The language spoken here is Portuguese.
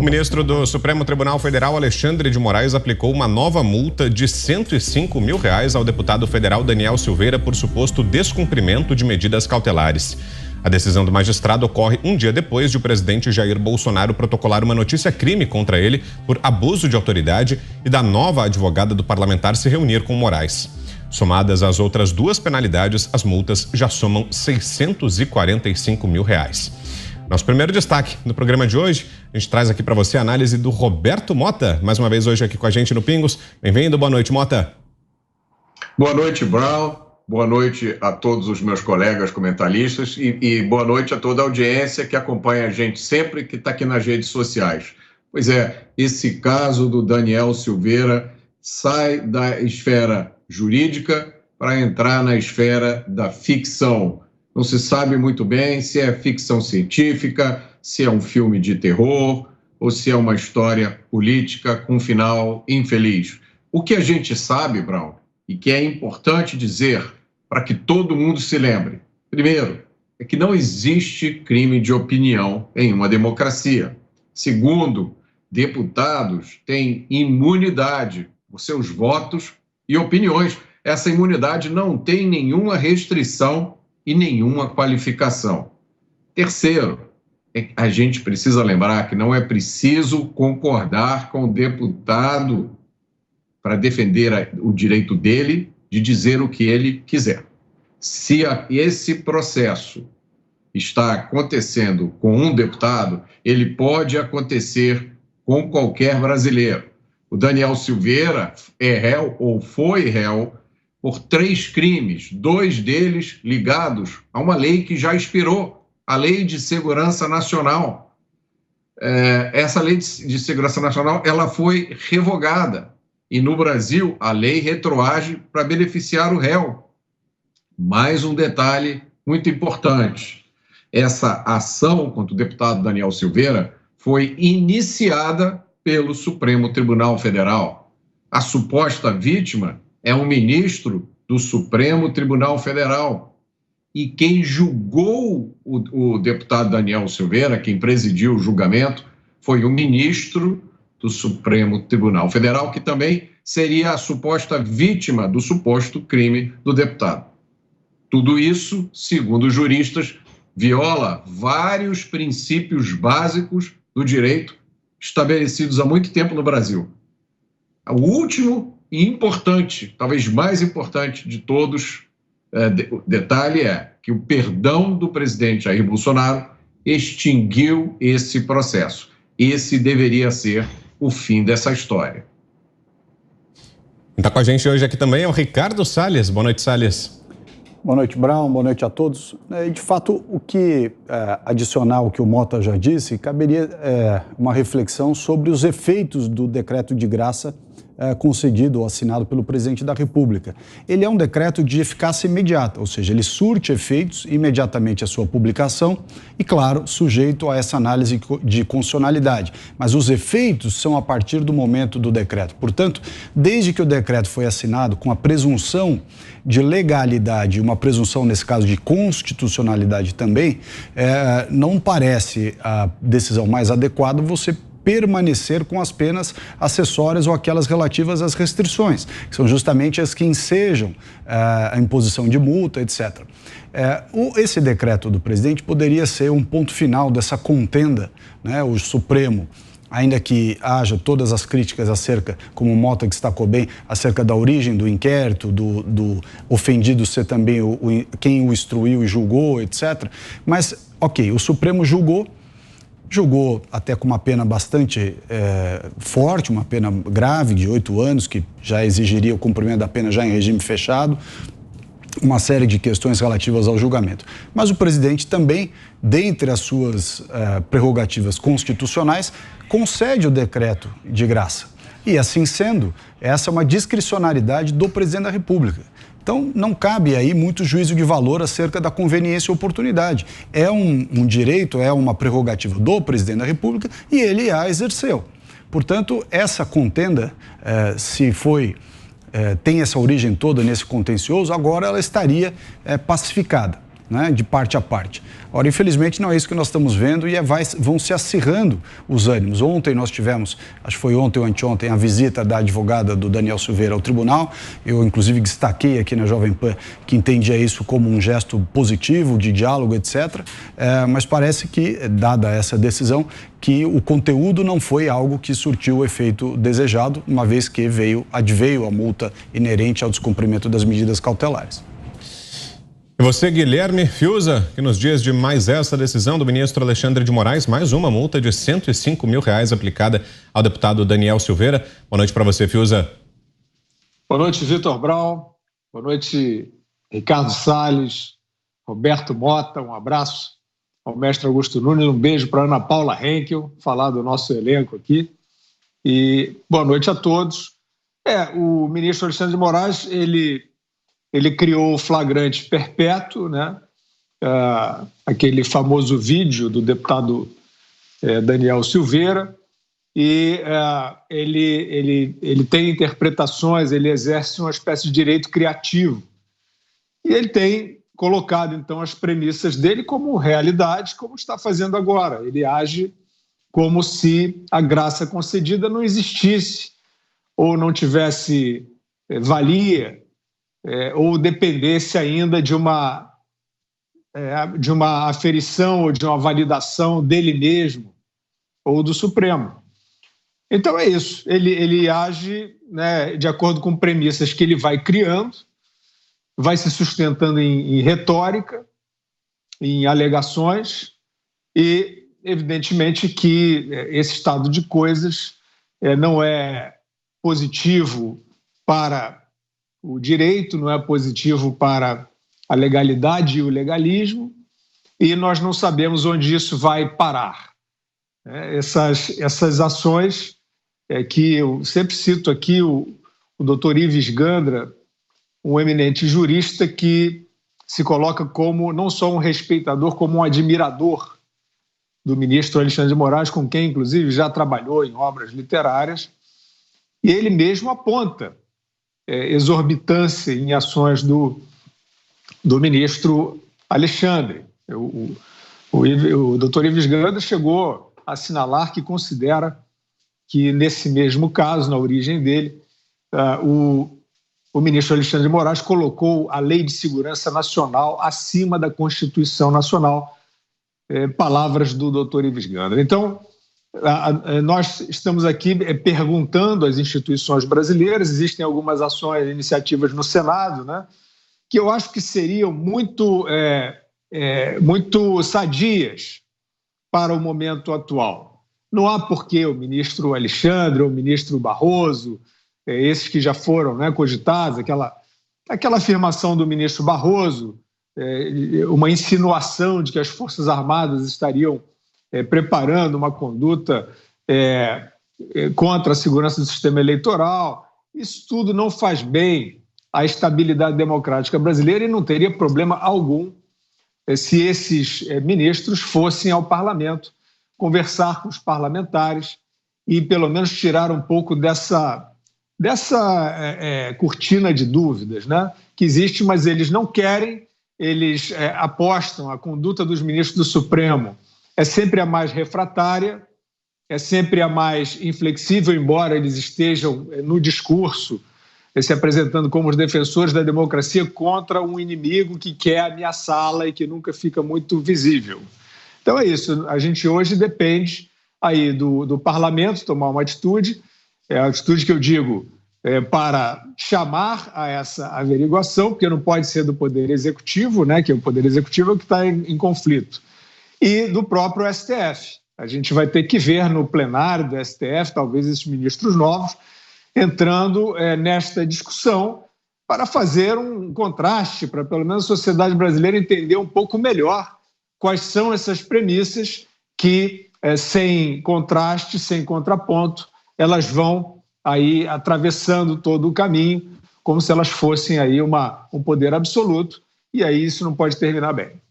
ministro do Supremo Tribunal Federal, Alexandre de Moraes, aplicou uma nova multa de R$105 mil ao deputado federal Daniel Silveira por suposto descumprimento de medidas cautelares. A decisão do magistrado ocorre um dia depois de o presidente Jair Bolsonaro protocolar uma notícia-crime contra ele por abuso de autoridade e da nova advogada do parlamentar se reunir com Moraes. Somadas as outras duas penalidades, as multas já somam R$645 mil. Nosso primeiro destaque no programa de hoje, a gente traz aqui para você a análise do Roberto Mota, mais uma vez hoje aqui com a gente no Pingos. Bem-vindo, boa noite, Mota. Boa noite, Brown. Boa noite a todos os meus colegas comentaristas e boa noite a toda a audiência que acompanha a gente sempre que está aqui nas redes sociais. Pois é, esse caso do Daniel Silveira sai da esfera jurídica para entrar na esfera da ficção. Não se sabe muito bem se é ficção científica, se é um filme de terror ou se é uma história política com um final infeliz. O que a gente sabe, Brown, e que é importante dizer para que todo mundo se lembre, primeiro, é que não existe crime de opinião em uma democracia. Segundo, deputados têm imunidade por seus votos e opiniões. Essa imunidade não tem nenhuma restrição e nenhuma qualificação. Terceiro, a gente precisa lembrar que não é preciso concordar com o deputado para defender o direito dele de dizer o que ele quiser. Se esse processo está acontecendo com um deputado, ele pode acontecer com qualquer brasileiro. O Daniel Silveira é réu ou foi réu por 3 crimes, 2 deles ligados a uma lei que já expirou, a Lei de Segurança Nacional. Essa Lei de Segurança Nacional ela foi revogada. E no Brasil, a lei retroage para beneficiar o réu. Mais um detalhe muito importante. Essa ação contra o deputado Daniel Silveira foi iniciada pelo Supremo Tribunal Federal. A suposta vítima é um ministro do Supremo Tribunal Federal. E quem julgou o deputado Daniel Silveira, quem presidiu o julgamento, foi o ministro do Supremo Tribunal Federal, que também seria a suposta vítima do suposto crime do deputado. Tudo isso, segundo os juristas, viola vários princípios básicos do direito estabelecidos há muito tempo no Brasil. O último e importante, talvez mais importante de todos, detalhe é que o perdão do presidente Jair Bolsonaro extinguiu esse processo. Esse deveria ser o fim dessa história. Quem está com a gente hoje aqui também é o Ricardo Salles. Boa noite, Salles. Boa noite, Brown. Boa noite a todos. De fato, o que adicionar ao que o Mota já disse, caberia uma reflexão sobre os efeitos do decreto de graça concedido ou assinado pelo presidente da República. Ele é um decreto de eficácia imediata, ou seja, ele surte efeitos imediatamente à sua publicação e, claro, sujeito a essa análise de constitucionalidade. Mas os efeitos são a partir do momento do decreto. Portanto, desde que o decreto foi assinado com a presunção de legalidade, uma presunção, nesse caso, de constitucionalidade também, não parece a decisão mais adequada você permanecer com as penas acessórias ou aquelas relativas às restrições, que são justamente as que ensejam a imposição de multa, etc. Esse decreto do presidente poderia ser um ponto final dessa contenda, né? O Supremo, ainda que haja todas as críticas acerca, como o Mota destacou bem, acerca da origem do inquérito, do ofendido ser também quem o instruiu e julgou, etc. Mas, ok, o Supremo julgou até com uma pena bastante forte, uma pena grave de 8 anos, que já exigiria o cumprimento da pena já em regime fechado, uma série de questões relativas ao julgamento. Mas o presidente também, dentre as suas prerrogativas constitucionais, concede o decreto de graça. E assim sendo, essa é uma discricionariedade do presidente da República. Então, não cabe aí muito juízo de valor acerca da conveniência e oportunidade. É um direito, é uma prerrogativa do presidente da República e ele a exerceu. Portanto, essa contenda, tem essa origem toda nesse contencioso, agora ela estaria pacificada, né, de parte a parte. Ora, infelizmente não é isso que nós estamos vendo e vão se acirrando os ânimos. Ontem nós tivemos, acho que foi ontem ou anteontem, a visita da advogada do Daniel Silveira ao tribunal. Eu, inclusive, destaquei aqui na Jovem Pan que entendia isso como um gesto positivo, de diálogo, etc. Mas parece que, dada essa decisão, que o conteúdo não foi algo que surtiu o efeito desejado, uma vez que adveio a multa inerente ao descumprimento das medidas cautelares. E você, Guilherme Fiuza, que nos dias de mais essa decisão do ministro Alexandre de Moraes, mais uma multa de R$105 mil aplicada ao deputado Daniel Silveira. Boa noite para você, Fiuza. Boa noite, Vitor Brown. Boa noite, Ricardo Salles, Roberto Mota. Um abraço ao mestre Augusto Nunes. Um beijo para Ana Paula Henkel, falar do nosso elenco aqui. E boa noite a todos. O ministro Alexandre de Moraes, ele criou o flagrante perpétuo, né? Aquele famoso vídeo do deputado Daniel Silveira, e ele tem interpretações, ele exerce uma espécie de direito criativo. E ele tem colocado, então, as premissas dele como realidade, como está fazendo agora. Ele age como se a graça concedida não existisse ou não tivesse valia, ou dependesse ainda de uma aferição ou de uma validação dele mesmo ou do Supremo. Então é isso, ele age, né, de acordo com premissas que ele vai criando, vai se sustentando em retórica, em alegações, e evidentemente que esse estado de coisas não é positivo para o direito, não é positivo para a legalidade e o legalismo, e nós não sabemos onde isso vai parar. Essas ações que eu sempre cito aqui, o doutor Ives Gandra, um eminente jurista que se coloca como não só um respeitador, como um admirador do ministro Alexandre de Moraes, com quem, inclusive, já trabalhou em obras literárias, e ele mesmo aponta exorbitância em ações do ministro Alexandre. O doutor Ives Gandra chegou a assinalar que considera que, nesse mesmo caso, na origem dele, o ministro Alexandre de Moraes colocou a Lei de Segurança Nacional acima da Constituição Nacional, palavras do doutor Ives Gandra. Então, nós estamos aqui perguntando às instituições brasileiras, existem algumas ações, iniciativas no Senado, né, que eu acho que seriam muito sadias para o momento atual. Não há por que o ministro Alexandre ou o ministro Barroso, esses que já foram, né, cogitados, aquela afirmação do ministro Barroso, uma insinuação de que as Forças Armadas estariam preparando uma conduta contra a segurança do sistema eleitoral. Isso tudo não faz bem à estabilidade democrática brasileira e não teria problema algum se esses ministros fossem ao parlamento conversar com os parlamentares e pelo menos tirar um pouco dessa cortina de dúvidas, né, que existe, mas eles não querem, eles apostam, a conduta dos ministros do Supremo é sempre a mais refratária, é sempre a mais inflexível, embora eles estejam no discurso se apresentando como os defensores da democracia contra um inimigo que quer ameaçá-la e que nunca fica muito visível. Então é isso, a gente hoje depende aí do parlamento tomar uma atitude, a atitude que eu digo para chamar a essa averiguação, porque não pode ser do Poder Executivo, né, que o Poder Executivo é o que está em conflito, e do próprio STF. A gente vai ter que ver no plenário do STF, talvez esses ministros novos, entrando nesta discussão para fazer um contraste, para pelo menos a sociedade brasileira entender um pouco melhor quais são essas premissas que, sem contraste, sem contraponto, elas vão aí atravessando todo o caminho, como se elas fossem aí um poder absoluto, e aí isso não pode terminar bem.